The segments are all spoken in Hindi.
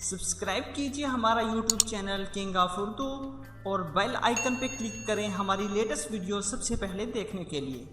सब्सक्राइब कीजिए हमारा YouTube channel King of Urdu और बेल आइकन पे क्लिक करें हमारी लेटेस्ट वीडियो सबसे पहले देखने के लिए।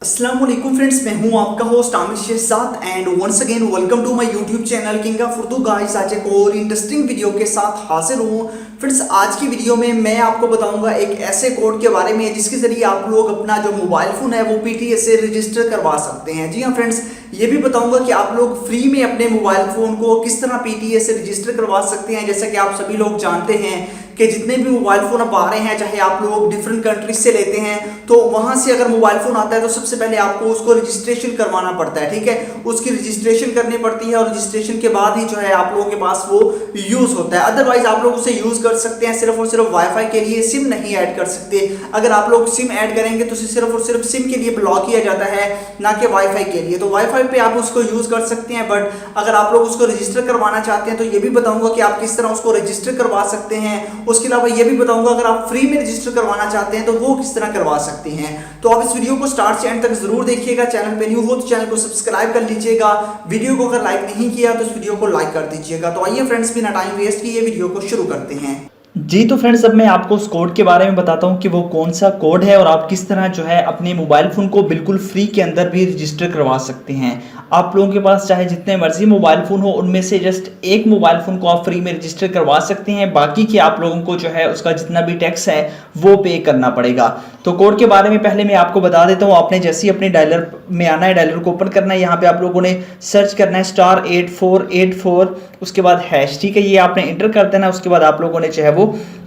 अस्सलाम वालेकुम फ्रेंड्स, मैं हूं आपका host Aamir Shahzad and once again welcome to my YouTube channel King of Urdu. Guys, आज एक और इंटरेस्टिंग वीडियो के साथ हाजिर हूं। फ्रेंड्स, आज की वीडियो में मैं आपको बताऊंगा एक ऐसे कोड के बारे में जिसके जरिए आप लोग अपना जो मोबाइल फोन है वो पीटीएस से रजिस्टर करवा सकते हैं। जी हाँ फ्रेंड्स, ये भी बताऊंगा कि आप लोग फ्री में अपने मोबाइल फोन को किस तरह पीटीएस से रजिस्टर करवा सकते हैं। जैसा कि आप सभी लोग जानते हैं कि जितने भी मोबाइल फोन अब आ रहे हैं, चाहे आप लोग डिफरेंट कंट्रीज से लेते हैं, तो वहां से अगर मोबाइल फोन आता है तो सबसे पहले आपको उसको रजिस्ट्रेशन करवाना पड़ता है। ठीक है, उसकी रजिस्ट्रेशन करनी पड़ती है और रजिस्ट्रेशन के बाद ही जो है आप लोगों के पास वो यूज होता है। अदरवाइज आप लोग उसे यूज कर सकते हैं सिर्फ और सिर्फ वाईफाई के लिए, सिम नहीं ऐड कर सकते। अगर आप लोग सिम ऐड करेंगे तो सिर्फ और सिर्फ सिम के लिए ब्लॉक किया जाता है, ना कि वाईफाई के लिए। तो वाईफाई पे आप उसको यूज कर सकते हैं, बट अगर आप लोग उसको रजिस्टर करवाना चाहते हैं तो ये भी बताऊंगा कि आप किस तरह उसको रजिस्टर करवा सकते हैं। उसके अलावा ये भी बताऊंगा अगर आप फ्री में रजिस्टर करवाना चाहते हैं तो वो किस तरह करवा सकते हैं। तो आप इस वीडियो को स्टार्ट से एंड तक जरूर देखिएगा। चैनल पे न्यू हो तो चैनल को सब्सक्राइब कर लीजिएगा। वीडियो को अगर लाइक नहीं किया तो इस वीडियो को लाइक कर दीजिएगा। तो आइए फ्रेंड्स, बिना टाइम वेस्ट किए वीडियो को शुरू करते हैं। जी तो फ्रेंड्स, अब मैं आपको उस कोड के बारे में बताता हूं कि वो कौन सा कोड है और आप किस तरह जो है अपने मोबाइल फ़ोन को बिल्कुल फ्री के अंदर भी रजिस्टर करवा सकते हैं। आप लोगों के पास चाहे जितने मर्जी मोबाइल फ़ोन हो, उनमें से जस्ट एक मोबाइल फ़ोन को आप फ्री में रजिस्टर करवा सकते हैं। बाकी के आप लोगों को जो है उसका जितना भी टैक्स है वो पे करना पड़ेगा। तो कोड के बारे में पहले मैं आपको बता देता हूँ। आपने जैसे ही अपने डायलर में आना है, डायलर को ओपन करना है, यहाँ पे आप लोगों ने सर्च करना है *8484, उसके बाद हैश। ठीक है, ये आपने इंटर कर देना। उसके बाद आप लोगों ने जो है वो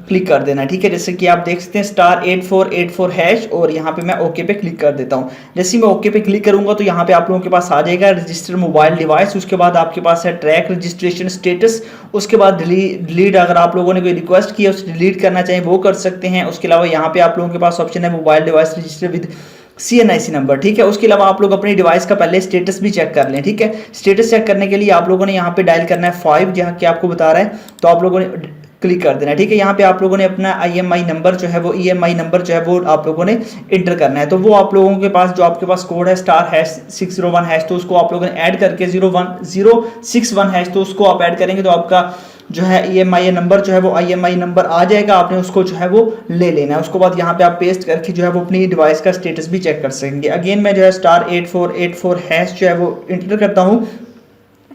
क्लिक कर देना। ठीक है, जैसे कि आप देख सकते हैं *8484 हैश, और यहाँ पे मैं ओके पे क्लिक कर देता हूँ। जैसे ही मैं ओके पे क्लिक करूंगा तो यहाँ पे आप लोगों के पास आ जाएगा रजिस्टर मोबाइल डिवाइस। उसके बाद आपके पास है ट्रैक रजिस्ट्रेशन स्टेटस। उसके बाद डिलीट, अगर आप लोगों ने कोई रिक्वेस्ट किया उसे डिलीट करना चाहें वो कर सकते हैं। उसके अलावा यहाँ पे आप लोगों के पास ऑप्शन है mobile device register with CNIC number. ठीक है, उसके अलावा आप लोग अपनी डिवाइस का पहले स्टेटस भी चेक कर लें। ठीक है, स्टेटस चेक करने के लिए आप लोगों ने यहाँ पे डायल करना है 5, जहाँ कि आपको बता रहा है, तो आप लोगों ने क्लिक कर देना है। ठीक है, यहाँ पे आप लोगों ने अपना IMI नंबर जो है वो EMI नंबर जो है वो आप लोगों ने इंटर करना है। तो वो आप लोगों के पास जो आपके पास कोड है *#601#, तो उसको आप लोगों ने ऐड करके 01061#, तो उसको आप ऐड करेंगे तो आपका जो है EMI नंबर जो है वो IMI नंबर आ जाएगा। आपने उसको जो है वो ले लेना है। उसके बाद यहाँ पे आप पेस्ट करके जो है वो अपनी डिवाइस का स्टेटस भी चेक कर सकेंगे। अगेन मैं जो है *8484# जो है वो इंटर करता हूँ।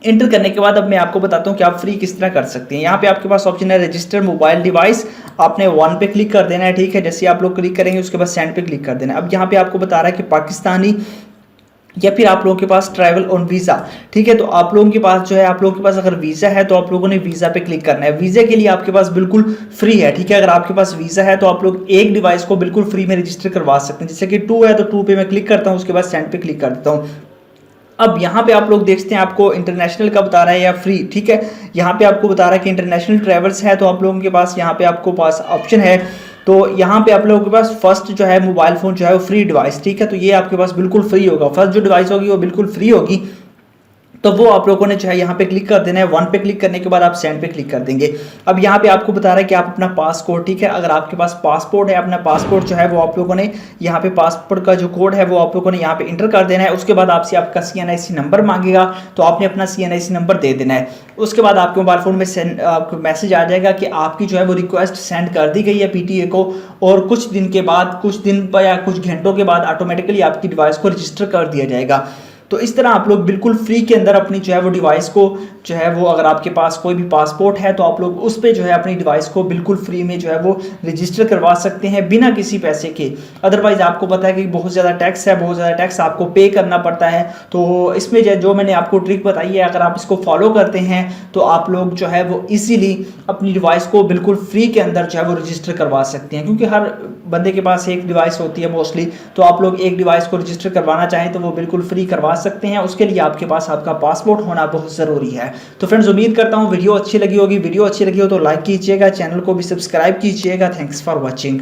इंटर करने के बाद अब मैं आपको बताता हूँ कि आप फ्री किस तरह कर सकते हैं। यहाँ पे आपके पास ऑप्शन है रजिस्टर मोबाइल डिवाइस, आपने 1 पे क्लिक कर देना है। ठीक है, जैसे आप लोग क्लिक करेंगे उसके बाद सेंड पे क्लिक कर देना है। अब यहाँ पे आपको बता रहा है कि पाकिस्तानी या फिर आप लोगों के पास ट्रैवल ऑन वीज़ा। ठीक है, तो आप लोगों के पास जो है, आप लोगों के पास अगर वीज़ा है तो आप लोगों ने वीज़ा पे क्लिक करना है। वीज़ा के लिए आपके पास बिल्कुल फ्री है। ठीक है, अगर आपके पास वीज़ा है तो आप लोग एक डिवाइस को बिल्कुल फ्री में रजिस्टर करवा सकते हैं। जैसे कि 2 है तो 2 पे मैं क्लिक करता हूँ, उसके बाद सेंड पे क्लिक कर देता हूँ। अब यहाँ पे आप लोग देखते हैं आपको इंटरनेशनल का बता रहा है या फ्री। ठीक है, यहाँ पे आपको बता रहा है कि इंटरनेशनल ट्रैवल्स है, तो आप लोगों के पास यहाँ पे आपको पास ऑप्शन है। तो यहाँ पे आप लोगों के पास फर्स्ट जो है मोबाइल फोन जो है वो फ्री डिवाइस। ठीक है, तो ये आपके पास बिल्कुल फ्री होगा। फर्स्ट जो डिवाइस होगी वो बिल्कुल फ्री होगी, तो वो आप लोगों ने जो है यहाँ पे क्लिक कर देना है। 1 पे क्लिक करने के बाद आप सेंड पे क्लिक कर देंगे। अब यहाँ पे आपको बता रहा है कि आप अपना पासपोर्ट, ठीक है, अगर आपके पास पासपोर्ट है, अपना पासपोर्ट जो है वो आप लोगों ने यहाँ पे पासपोर्ट का जो कोड है वो आप लोगों ने यहाँ पे इंटर कर देना है। उसके बाद आपसे आपका CNIC नंबर मांगेगा, तो आपने अपना CNIC नंबर दे देना है। उसके बाद आपके मोबाइल फोन में आपको मैसेज आ जाएगा कि आपकी जो है वो रिक्वेस्ट सेंड कर दी गई है PTA को, और कुछ दिन के बाद, कुछ दिन या कुछ घंटों के बाद ऑटोमेटिकली आपकी डिवाइस को रजिस्टर कर दिया जाएगा। तो इस तरह आप लोग बिल्कुल फ्री के अंदर अपनी जो है वो डिवाइस को जो है वो, अगर आपके पास कोई भी पासपोर्ट है तो आप लोग उस पर जो है अपनी डिवाइस को बिल्कुल फ्री में जो है वो रजिस्टर करवा सकते हैं बिना किसी पैसे के। अदरवाइज आपको पता है कि बहुत ज़्यादा टैक्स है, बहुत ज़्यादा टैक्स आपको पे करना पड़ता है। तो इसमें जो मैंने आपको ट्रिक बताई है, अगर आप इसको फॉलो करते हैं तो आप लोग जो है वो इजीली अपनी डिवाइस को बिल्कुल फ्री के अंदर जो है वो रजिस्टर करवा सकते हैं। क्योंकि हर बंदे के पास एक डिवाइस होती है मोस्टली, तो आप लोग एक डिवाइस को रजिस्टर करवाना चाहें तो वो बिल्कुल फ्री करवा सकते हैं। उसके लिए आपके पास आपका पासपोर्ट होना बहुत ज़रूरी है। तो फ्रेंड्स, उम्मीद करता हूँ वीडियो अच्छी लगी होगी। वीडियो अच्छी लगी हो तो लाइक कीजिएगा, चैनल को भी सब्सक्राइब कीजिएगा। Thanks for watching.